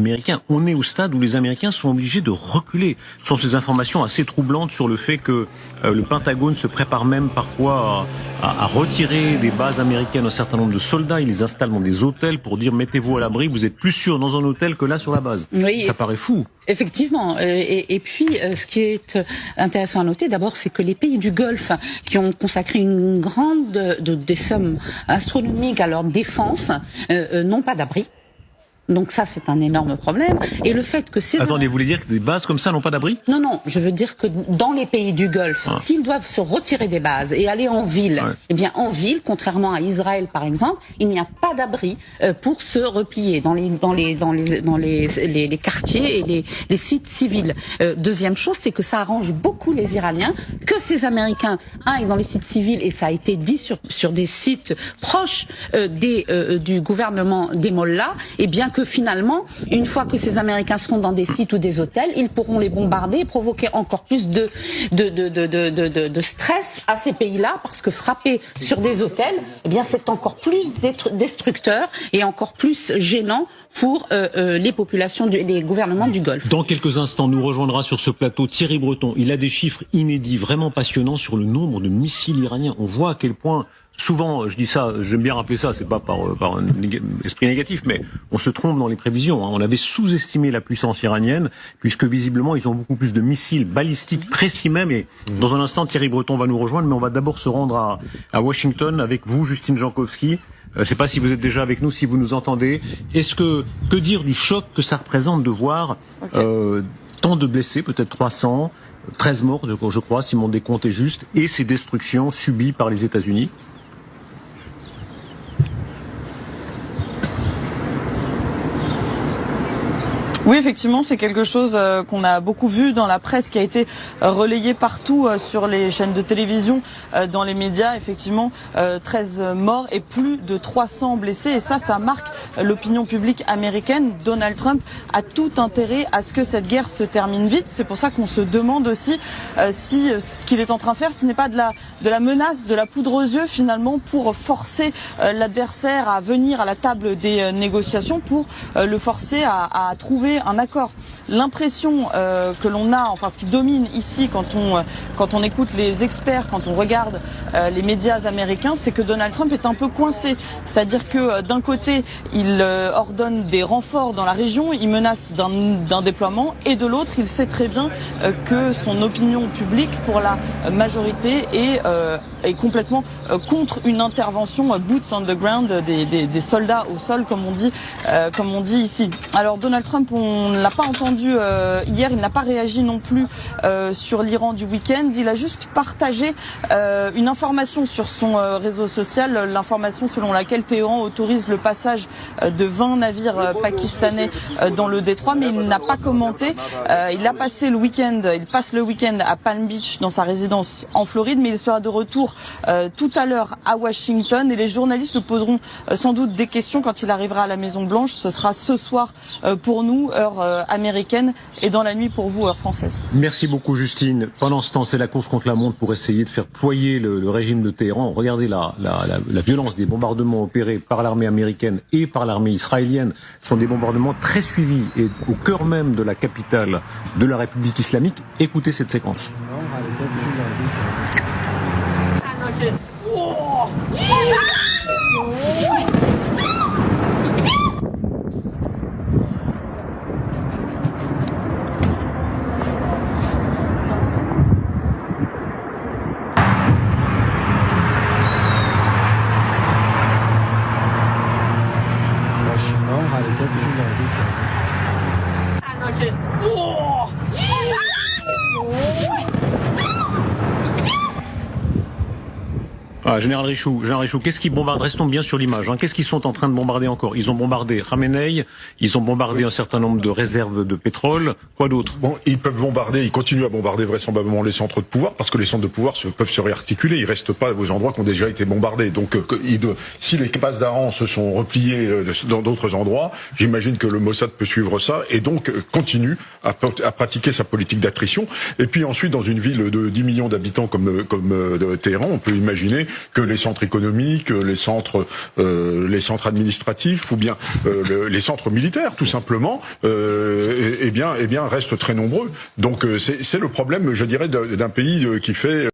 Américains. On est au stade où les Américains sont obligés de reculer. Ce sont ces informations assez troublantes sur le fait que le Pentagone se prépare même parfois à retirer des bases américaines un certain nombre de soldats. Ils les installent dans des hôtels pour dire mettez-vous à l'abri, vous êtes plus sûr dans un hôtel que là sur la base. Oui, ça paraît fou. Effectivement. Et puis, ce qui est intéressant à noter, d'abord, c'est que les pays du Golfe, qui ont consacré une grande des sommes astronomiques à leur défense, n'ont pas d'abri. Donc ça, c'est un énorme problème. Et le fait que ces... Attendez, vous voulez dire que des bases comme ça n'ont pas d'abri? Non, non, je veux dire que dans les pays du Golfe, s'ils doivent se retirer des bases et aller en ville, eh bien en ville, contrairement à Israël par exemple, il n'y a pas d'abri pour se replier dans les quartiers et les sites civils. Deuxième chose, c'est que ça arrange beaucoup les Iraniens que ces Américains aillent dans les sites civils, et ça a été dit sur des sites proches du gouvernement des mollahs, et bien que finalement, une fois que ces Américains seront dans des sites ou des hôtels, ils pourront les bombarder et provoquer encore plus de stress à ces pays-là, parce que frapper sur des hôtels, eh bien, c'est encore plus destructeur et encore plus gênant pour les populations, les gouvernements du Golfe. Dans quelques instants, nous rejoindra sur ce plateau Thierry Breton. Il a des chiffres inédits, vraiment passionnants sur le nombre de missiles iraniens. On voit à quel point... Souvent, je dis ça, j'aime bien rappeler ça, c'est pas par un esprit négatif, mais on se trompe dans les prévisions. On avait sous-estimé la puissance iranienne, puisque visiblement, ils ont beaucoup plus de missiles balistiques précis même. Et dans un instant, Thierry Breton va nous rejoindre, mais on va d'abord se rendre à Washington avec vous, Justine Jankowski. Je ne sais pas si vous êtes déjà avec nous, si vous nous entendez. Que dire du choc que ça représente de voir tant de blessés, peut-être 300, 13 morts, je crois, si mon décompte est juste, et ces destructions subies par les États-Unis? Oui, effectivement, c'est quelque chose qu'on a beaucoup vu dans la presse, qui a été relayé partout sur les chaînes de télévision, dans les médias. Effectivement, 13 morts et plus de 300 blessés. Et ça marque l'opinion publique américaine. Donald Trump a tout intérêt à ce que cette guerre se termine vite. C'est pour ça qu'on se demande aussi si ce qu'il est en train de faire, ce n'est pas de la menace, de la poudre aux yeux finalement, pour forcer l'adversaire à venir à la table des négociations, pour le forcer à trouver un accord. L'impression que l'on a, enfin ce qui domine ici quand on écoute les experts, quand on regarde les médias américains, c'est que Donald Trump est un peu coincé. C'est-à-dire que d'un côté, il ordonne des renforts dans la région, il menace d'un déploiement, et de l'autre, il sait très bien que son opinion publique, pour la majorité, est complètement contre une intervention boots on the ground, des soldats au sol, comme on dit ici. Alors Donald Trump, on ne l'a pas entendu hier, il n'a pas réagi non plus sur l'Iran du week-end. Il a juste partagé une information sur son réseau social, l'information selon laquelle Téhéran autorise le passage de 20 navires pakistanais dans le détroit, mais il n'a pas commenté. Il passe le week-end à Palm Beach, dans sa résidence en Floride, mais il sera de retour tout à l'heure à Washington, et les journalistes lui poseront sans doute des questions quand il arrivera à la Maison Blanche. Ce sera ce soir pour nous, heure américaine, et dans la nuit pour vous, heure française. Merci beaucoup, Justine. Pendant ce temps, c'est la course contre la montre pour essayer de faire ployer le régime de Téhéran. Regardez la violence des bombardements opérés par l'armée américaine et par l'armée israélienne. Ce sont des bombardements très suivis et au cœur même de la capitale de la République islamique. Écoutez cette séquence. Général Richoux, qu'est-ce qu'ils bombardent? Restons bien sur l'image. Qu'est-ce qu'ils sont en train de bombarder encore? Ils ont bombardé Khamenei, ils ont bombardé un certain nombre de réserves de pétrole. Quoi d'autre? Bon, ils continuent à bombarder vraisemblablement les centres de pouvoir, parce que les centres de pouvoir peuvent se réarticuler. Ils restent pas aux endroits qui ont déjà été bombardés. Donc, si les bases d'Aran se sont repliées dans d'autres endroits, j'imagine que le Mossad peut suivre ça et donc continue à pratiquer sa politique d'attrition. Et puis ensuite, dans une ville de 10 millions d'habitants comme Téhéran, on peut imaginer que les centres économiques, les centres administratifs ou bien les centres militaires, tout simplement, eh bien restent très nombreux. Donc c'est le problème, je dirais, d'un pays qui fait